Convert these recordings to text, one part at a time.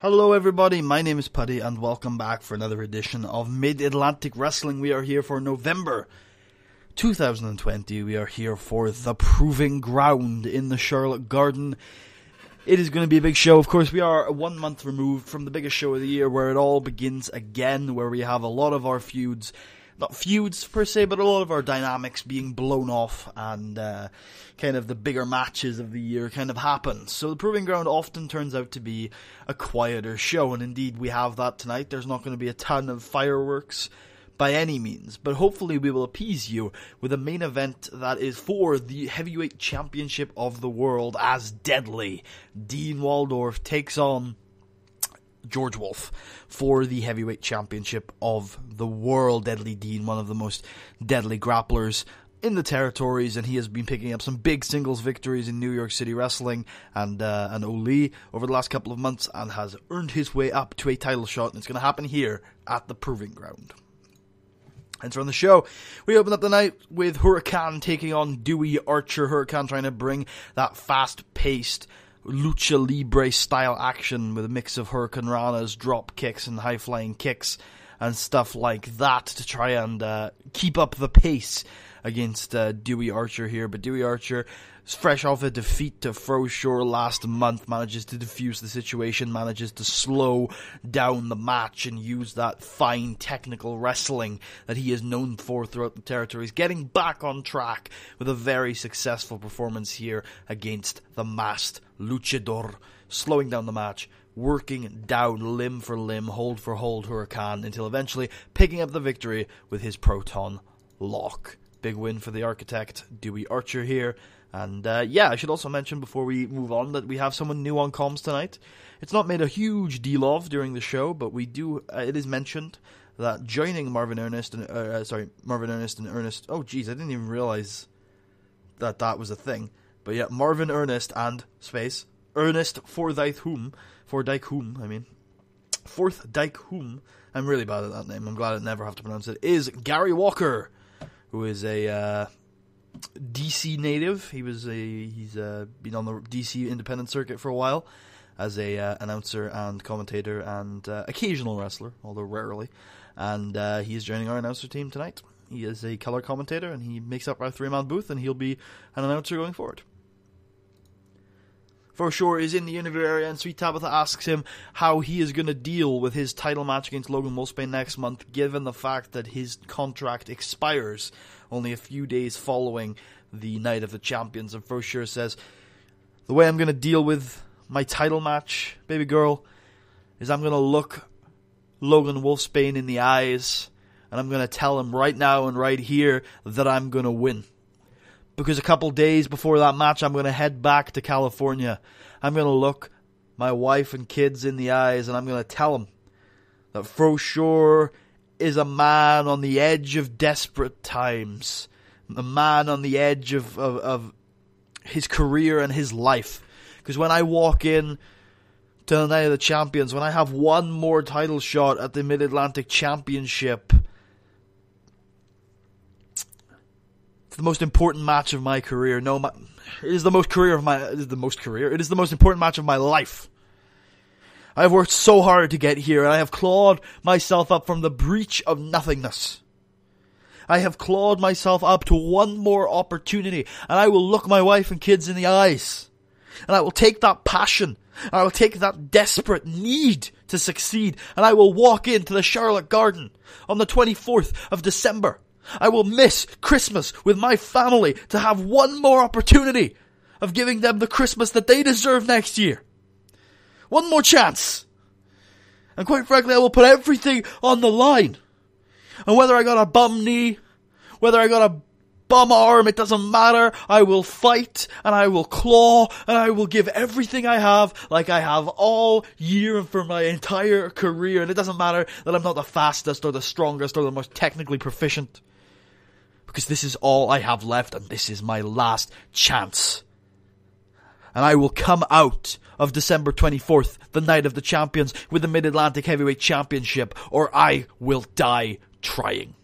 Hello everybody, my name is Putty and welcome back for another edition of Mid-Atlantic Wrestling. We are here for November 2020. We are here for the Proving Ground in the Charlotte Garden. It is going to be a big show. Of course, we are 1 month removed from the biggest show of the year where it all begins again, where we have a lot of our feuds, not feuds per se, but a lot of our dynamics being blown off and kind of the bigger matches of the year kind of happen. So the Proving Ground often turns out to be a quieter show, and indeed we have that tonight. There's not going to be a ton of fireworks by any means, but hopefully we will appease you with a main event that is for the Heavyweight Championship of the world, as Deadly Dean Waldorf takes on George Wolf for the Heavyweight Championship of the world. Deadly Dean, one of the most deadly grapplers in the territories, and he has been picking up some big singles victories in New York City wrestling and Oli over the last couple of months, and has earned his way up to a title shot, and it's going to happen here at the Proving Ground. And so on the show, we open up the night with Huracan taking on Dewey Archer. Huracan trying to bring that fast-paced lucha libre style action with a mix of Hurricane Rana's drop kicks and high-flying kicks and stuff like that to try and keep up the pace against Dewey Archer here. But Dewey Archer is fresh off a defeat to Froshore last month, manages to defuse the situation, manages to slow down the match and use that fine technical wrestling that he is known for throughout the territories, getting back on track with a very successful performance here against the masked luchador, slowing down the match, working down limb for limb, hold for hold Huracan, until eventually picking up the victory with his Proton Lock. Big win for the Architect, Dewey Archer here. And I should also mention before we move on that we have someone new on comms tonight. It's not made a huge deal of during the show, but we do. It is mentioned that joining Marvin Ernest and Ernest. Oh, geez, I didn't even realize that was a thing. But yeah, Marvin Ernest and space Ernest Fordyke Whom. I'm really bad at that name. I'm glad I never have to pronounce it. Is Gary Walker, who is a DC native. He's been on the DC independent circuit for a while as a announcer and commentator and occasional wrestler, although rarely. And he is joining our announcer team tonight. He is a color commentator and he makes up our 3-man booth, and he'll be an announcer going forward. For sure is in the interview area, and Sweet Tabitha asks him how he is going to deal with his title match against Logan Wolfsbane next month, given the fact that his contract expires only a few days following the Night of the Champions. And For Sure says, the way I'm going to deal with my title match, baby girl, is I'm going to look Logan Wolfsbane in the eyes, and I'm going to tell him right now and right here that I'm going to win. Because a couple days before that match, I'm going to head back to California. I'm going to look my wife and kids in the eyes, and I'm going to tell them that Froshore is a man on the edge of desperate times. A man on the edge of his career and his life. Because when I walk in to the Night of the Champions, when I have one more title shot at the Mid-Atlantic Championship, the most important match of my career. It is the most important match of my life. I have worked so hard to get here, and I have clawed myself up from the breach of nothingness. I have clawed myself up to one more opportunity, and I will look my wife and kids in the eyes. And I will take that passion, and I will take that desperate need to succeed, and I will walk into the Charlotte Garden on the 24th of December. I will miss Christmas with my family to have one more opportunity of giving them the Christmas that they deserve next year. One more chance. And quite frankly, I will put everything on the line. And whether I got a bum knee, whether I got a bum arm, it doesn't matter. I will fight, and I will claw, and I will give everything I have, like I have all year and for my entire career. And it doesn't matter that I'm not the fastest or the strongest or the most technically proficient. Because this is all I have left, and this is my last chance. And I will come out of December 24th, the Night of the Champions, with the Mid-Atlantic Heavyweight Championship, or I will die trying.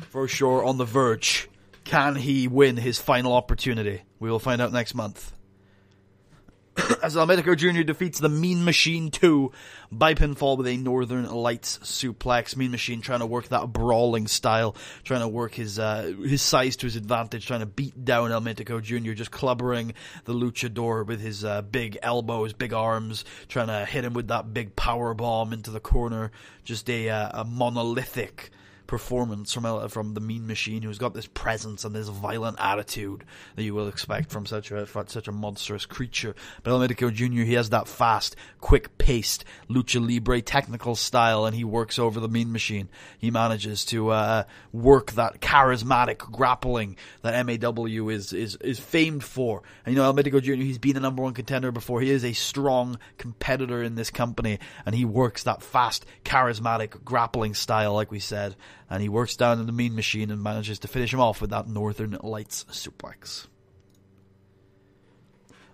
For sure, on the verge. Can he win his final opportunity? We will find out next month. as Almetico Jr. defeats the Mean Machine 2 by pinfall with a Northern Lights suplex. Mean Machine trying to work that brawling style, trying to work his size to his advantage, trying to beat down Almetico Jr., just clubbering the luchador with his big elbows, big arms, trying to hit him with that big power bomb into the corner. Just a monolithic performance from the Mean Machine, who's got this presence and this violent attitude that you will expect from such a monstrous creature. But Almetico Jr., he has that fast, quick-paced lucha libre technical style, and he works over the Mean Machine. He manages to work that charismatic grappling that MAW is famed for. And Almetico Jr., he's been a number one contender before. He is a strong competitor in this company, and he works that fast, charismatic grappling style, like we said. And he works down in the Mean Machine and manages to finish him off with that Northern Lights suplex.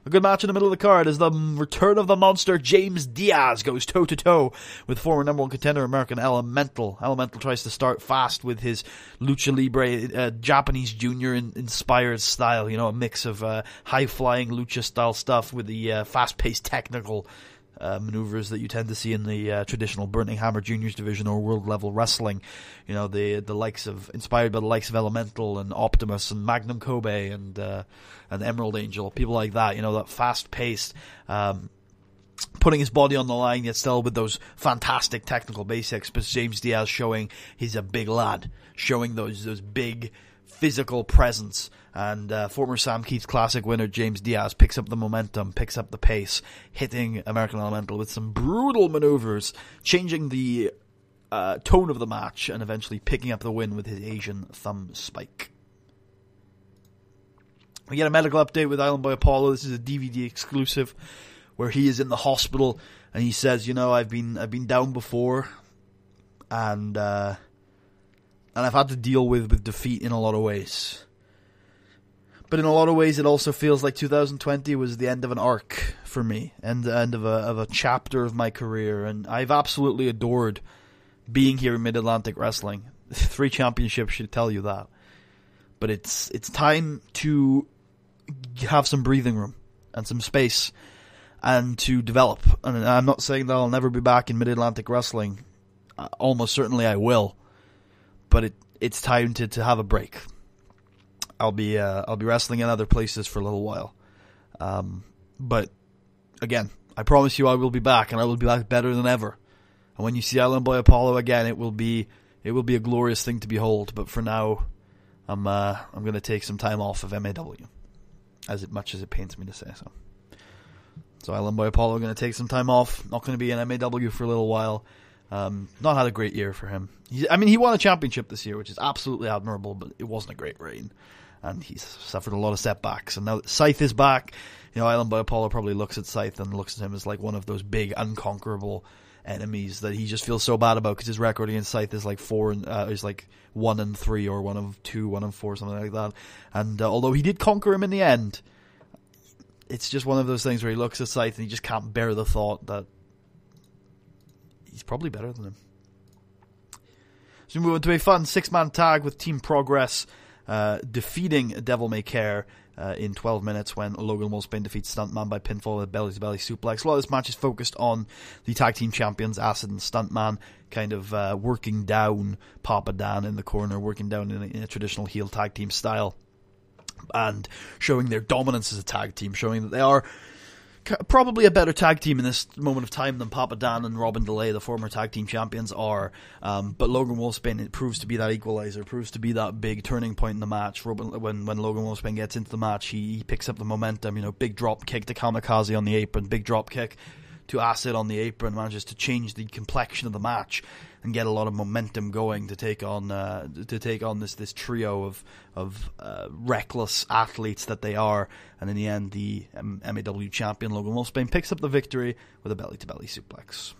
A good match in the middle of the card as the return of the monster James Diaz goes toe-to-toe with former number one contender American Elemental. Elemental tries to start fast with his lucha libre Japanese junior inspired style, a mix of high-flying lucha style stuff with the fast-paced technical maneuvers that you tend to see in the traditional Burning Hammer Juniors division or world level wrestling. The likes of, inspired by the likes of Elemental and Optimus and Magnum Kobe and Emerald Angel, people like that. That fast paced, putting his body on the line yet still with those fantastic technical basics. But James Diaz showing he's a big lad, showing those big physical presence. And former Sam Keith Classic winner James Diaz picks up the momentum, picks up the pace, hitting American Elemental with some brutal maneuvers, changing the tone of the match, and eventually picking up the win with his Asian thumb spike. We get a medical update with Island Boy Apollo. This is a DVD exclusive where he is in the hospital and he says, I've been down before, and I've had to deal with defeat in a lot of ways. But in a lot of ways, it also feels like 2020 was the end of an arc for me, and the end of a chapter of my career. And I've absolutely adored being here in Mid-Atlantic Wrestling. 3 championships should tell you that. But it's time to have some breathing room and some space and to develop. And I'm not saying that I'll never be back in Mid-Atlantic Wrestling. Almost certainly I will. But it's time to have a break. I'll be wrestling in other places for a little while, but again, I promise you I will be back, and I will be back better than ever. And when you see Island Boy Apollo again, it will be a glorious thing to behold. But for now, I'm going to take some time off of MAW, as much as it pains me to say so. So Island Boy Apollo going to take some time off. Not going to be in MAW for a little while. Not had a great year for him. He won a championship this year, which is absolutely admirable, but it wasn't a great reign. And he's suffered a lot of setbacks. And now that Scythe is back, Island Boy Apollo probably looks at Scythe and looks at him as like one of those big, unconquerable enemies that he just feels so bad about, because his record against Scythe is like 1-3 or 1-2, 1-4, something like that. And although he did conquer him in the end, it's just one of those things where he looks at Scythe and he just can't bear the thought that he's probably better than him. So we move on to a fun 6-man tag with Team Progress defeating Devil May Care in 12 minutes when Logan Wolfsbane defeats Stuntman by pinfall with a belly-to-belly suplex. A lot of this match is focused on the tag team champions, Acid and Stuntman, kind of working down Papa Dan in the corner, working down in a traditional heel tag team style, and showing their dominance as a tag team, showing that they are probably a better tag team in this moment of time than Papa Dan and Robin DeLay, the former tag team champions, are. But Logan Wolfsbane, it proves to be that equalizer, proves to be that big turning point in the match. When Logan Wolfsbane gets into the match, he picks up the momentum. Big drop kick to Kamikaze on the apron, big drop kick to Acid on the apron, manages to change the complexion of the match and get a lot of momentum going to take on this trio of reckless athletes that they are. And in the end, the MAW champion Logan Wolfsbane picks up the victory with a belly-to-belly suplex.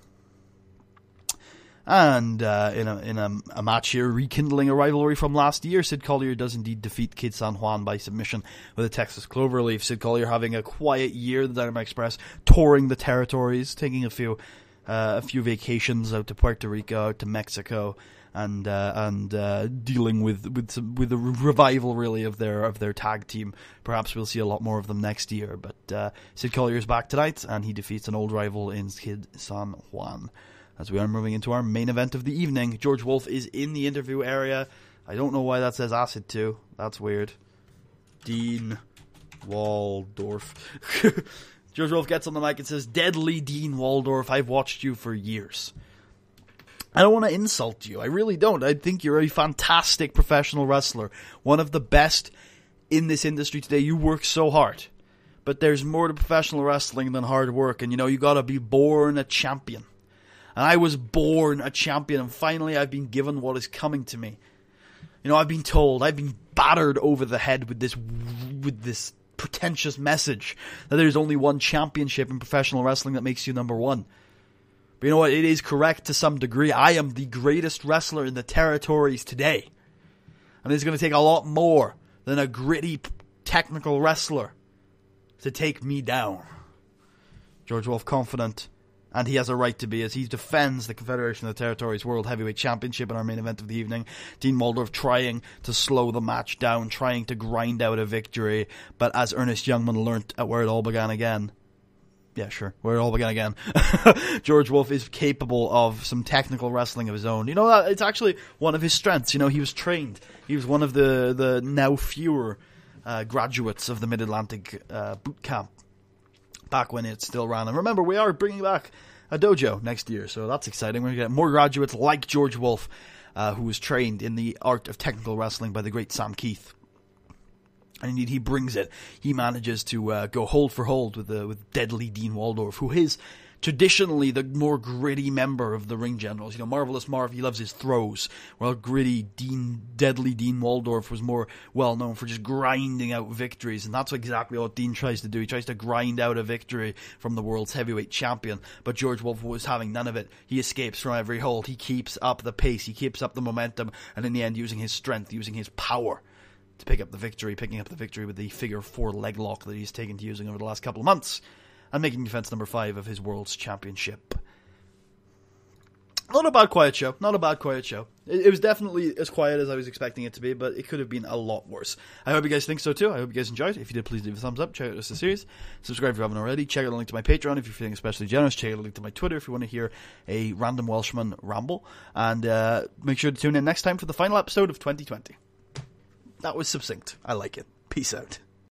And in a match here, rekindling a rivalry from last year, Sid Collier does indeed defeat Kid San Juan by submission with a Texas Cloverleaf. Sid Collier having a quiet year, the Dynamite Express, touring the territories, taking a few a few vacations out to Puerto Rico, out to Mexico, and dealing with the revival really of their tag team. Perhaps we'll see a lot more of them next year. But Sid Collier's back tonight, and he defeats an old rival in Kid San Juan. As we are moving into our main event of the evening, George Wolf is in the interview area. I don't know why that says Acid 2. That's weird. Dean Waldorf. George Wolf gets on the mic and says, "Deadly Dean Waldorf, I've watched you for years. I don't want to insult you. I really don't. I think you're a fantastic professional wrestler. One of the best in this industry today. You work so hard. But there's more to professional wrestling than hard work. And, you got to be born a champion. And I was born a champion. And finally, I've been given what is coming to me. I've been told, I've been battered over the head with this pretentious message that there's only one championship in professional wrestling that makes you number one. But you know what? It is correct to some degree. I am the greatest wrestler in the territories today. And it's going to take a lot more than a gritty, technical wrestler to take me down." George Wolf confident. And he has a right to be, as he defends the Confederation of the Territories World Heavyweight Championship in our main event of the evening. Dean Waldorf trying to slow the match down, trying to grind out a victory. But as Ernest Youngman learnt at Where It All Began Again, Where It All Began Again, George Wolf is capable of some technical wrestling of his own. It's actually one of his strengths. He was trained. He was one of the now fewer graduates of the Mid-Atlantic boot camp back when it still ran. And remember, we are bringing back a dojo next year, so that's exciting. We're going to get more graduates like George Wolf, who was trained in the art of technical wrestling by the great Sam Keith. And indeed, he brings it. He manages to go hold for hold with Deadly Dean Waldorf, who is traditionally the more gritty member of the Ring Generals. Marvelous Marv, he loves his throws, while gritty Deadly Dean Waldorf was more well known for just grinding out victories, and that's exactly what Dean tries to do. He tries to grind out a victory from the world's heavyweight champion, but George Wolf was having none of it. He escapes from every hold. He keeps up the pace. He keeps up the momentum, and in the end, using his strength, using his power to picking up the victory with the figure 4 leg lock that he's taken to using over the last couple of months, and making defense number 5 of his World's Championship. Not a bad quiet show. It was definitely as quiet as I was expecting it to be, but it could have been a lot worse. I hope you guys think so too. I hope you guys enjoyed. If you did, please leave a thumbs up. Check out the series. Subscribe if you haven't already. Check out the link to my Patreon if you're feeling especially generous. Check out the link to my Twitter if you want to hear a random Welshman ramble. And make sure to tune in next time for the final episode of 2020. That was succinct. I like it. Peace out.